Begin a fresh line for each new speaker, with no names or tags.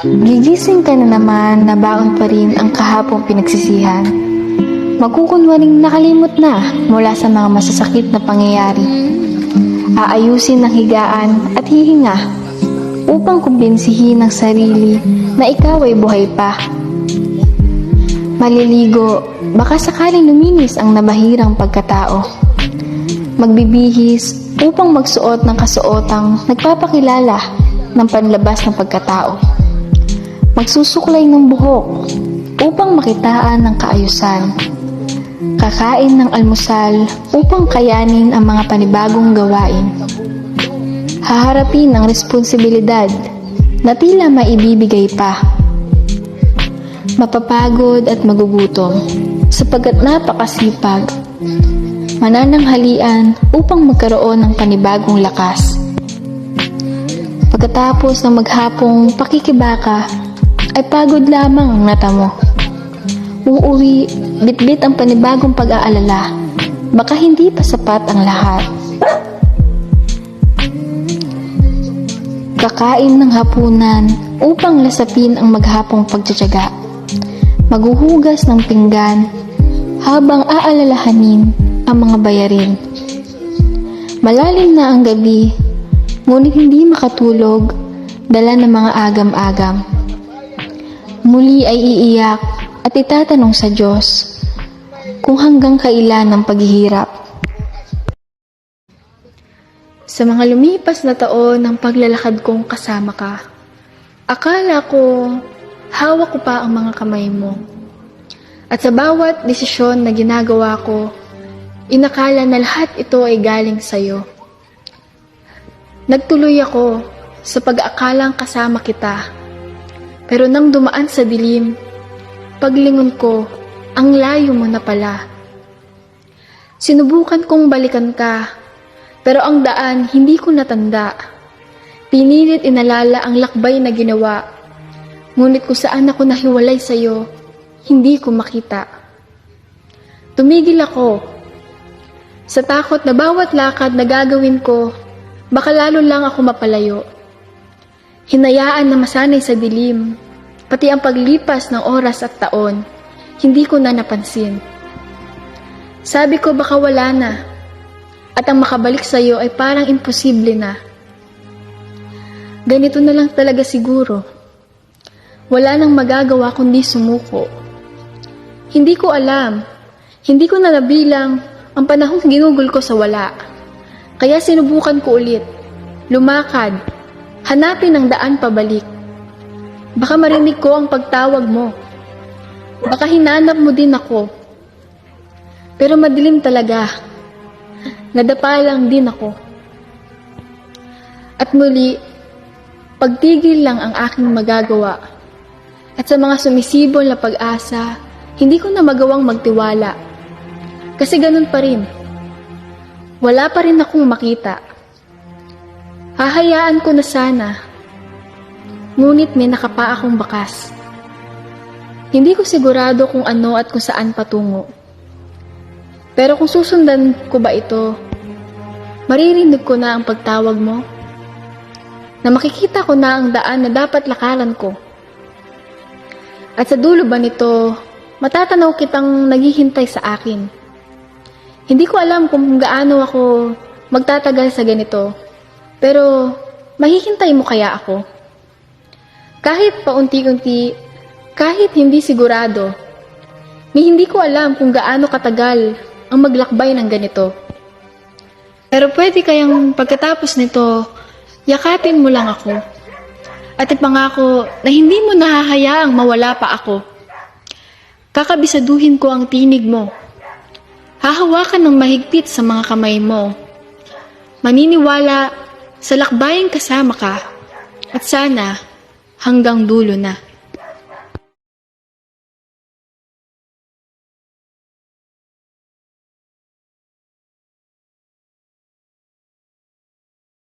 Gigising ka na naman na baon pa rin ang kahapong pinagsisihan. Magkukunwaring nakalimot na mula sa mga masasakit na pangyayari. Aayusin ng higaan at hihinga upang kumbinsihin ng sarili na ikaw ay buhay pa. Maliligo, baka sakaling luminis ang nabahirang pagkatao. Magbibihis upang magsuot ng kasuotang nagpapakilala ng panlabas ng pagkatao. Magsusuklay ng buhok upang makitaan ng kaayusan. Kakain ng almusal upang kayanin ang mga panibagong gawain. Haharapin ang responsibilidad na tila maibibigay pa. Mapapagod at magugutom sapagkat napakasipag. Manananghalian upang magkaroon ng panibagong lakas. Pagkatapos ng maghapong pakikibaka, ay pagod lamang ang natamo. Uuwi, bitbit ang panibagong pag-aalala. Baka hindi pa sapat ang lahat. Kakain ng hapunan upang lasapin ang maghapong pagtsatsaga. Maghuhugas ng pinggan habang aalalahanin ang mga bayarin. Malalim na ang gabi, ngunit hindi makatulog, dala ng mga agam-agam. Muli ay iiyak at itatanong sa Diyos kung hanggang kailan ang paghihirap. Sa mga lumipas na taon ng paglalakad kong kasama ka, akala ko hawak ko pa ang mga kamay mo. At sa bawat desisyon na ginagawa ko, inakala na lahat ito ay galing sa'yo. Nagtuloy ako sa pag-aakalang kasama kita. Pero nang dumaan sa dilim, paglingon ko, ang layo mo na pala. Sinubukan kong balikan ka, pero ang daan hindi ko natanda. Pinilit inalala ang lakbay na ginawa, ngunit kung saan ako nahiwalay sa'yo, hindi ko makita. Tumigil ako, sa takot na bawat lakad na gagawin ko, baka lalo lang ako mapalayo. Hinayaan na masanay sa dilim, pati ang paglipas ng oras at taon, hindi ko na napansin. Sabi ko baka wala na, at ang makabalik sa iyo ay parang imposible na. Ganito na lang talaga siguro. Wala nang magagawa kundi sumuko. Hindi ko alam, hindi ko na nabilang ang panahong ginugol ko sa wala. Kaya sinubukan ko ulit, lumakad, hanapin ang daan pabalik. Baka marinig ko ang pagtawag mo. Baka hinanap mo din ako. Pero madilim talaga. Nadapa lang din ako. At muli, pagtigil lang ang aking magagawa. At sa mga sumisibol na pag-asa, hindi ko na magawang magtiwala. Kasi ganun pa rin. Wala pa rin akong makita. Hahayaan ko na sana. Ngunit may nakapa akong bakas. Hindi ko sigurado kung ano at kung saan patungo. Pero kung susundan ko ba ito, maririnig ko na ang pagtawag mo, na makikita ko na ang daan na dapat lakaran ko. At sa dulo ba nito, matatanaw kitang naghihintay sa akin. Hindi ko alam kung gaano ako magtatagal sa ganito, pero mahihintay mo kaya ako? Kahit paunti-unti, kahit hindi sigurado, hindi ko alam kung gaano katagal ang maglakbay ng ganito. Pero pwede kayang pagkatapos nito, yakapin mo lang ako. At ipangako na hindi mo nahahayaang mawala pa ako. Kakabisaduhin ko ang tinig mo. Hahawakan ng mahigpit sa mga kamay mo. Maniniwala sa lakbayang kasama ka. At sana hanggang dulo na.